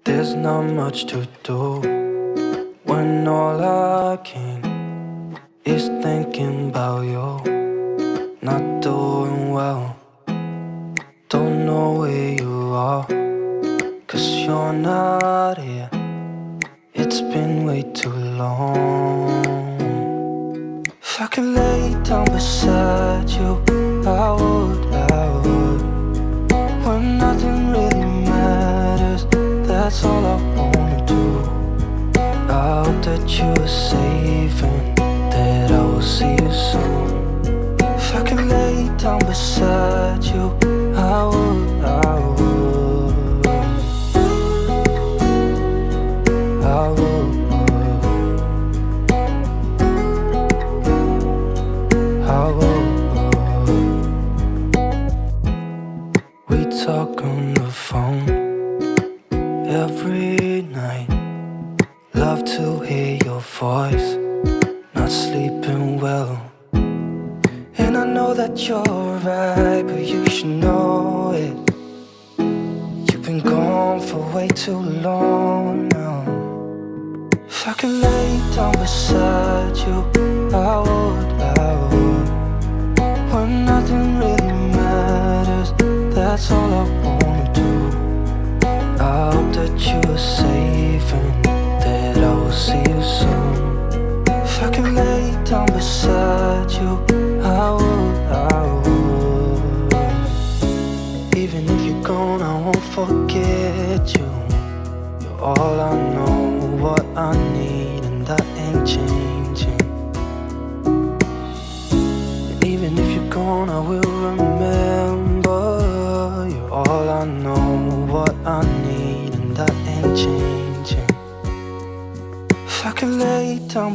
There's not much to do when all I can is thinking about you. Not doing well, don't know where you are, 'cause you're not here. It's been way too long. If I could lay down beside you, I would, when nothing really matters, that's all I wanna do. I hope that you are safe and that I will see you soon. If I could lay down beside you, I would, I would, I would, I would. We talk on the phone every night. Love to hear your voice, not sleeping well. And I know that you're right, but you should know it. You've been gone for way too long now. If I could lay down beside you, I would, I would. When nothing really matters, that's all I wanna do. I hope that you are safe and that I will see you soon. If I could lay down beside you, I would, I would. Even if you're gone, I won't forget you. You're all I know, what I need, and that ain't changing. And even if you're gone, I will remember. You're all I know, what I need, and that ain't changing. If I could lay down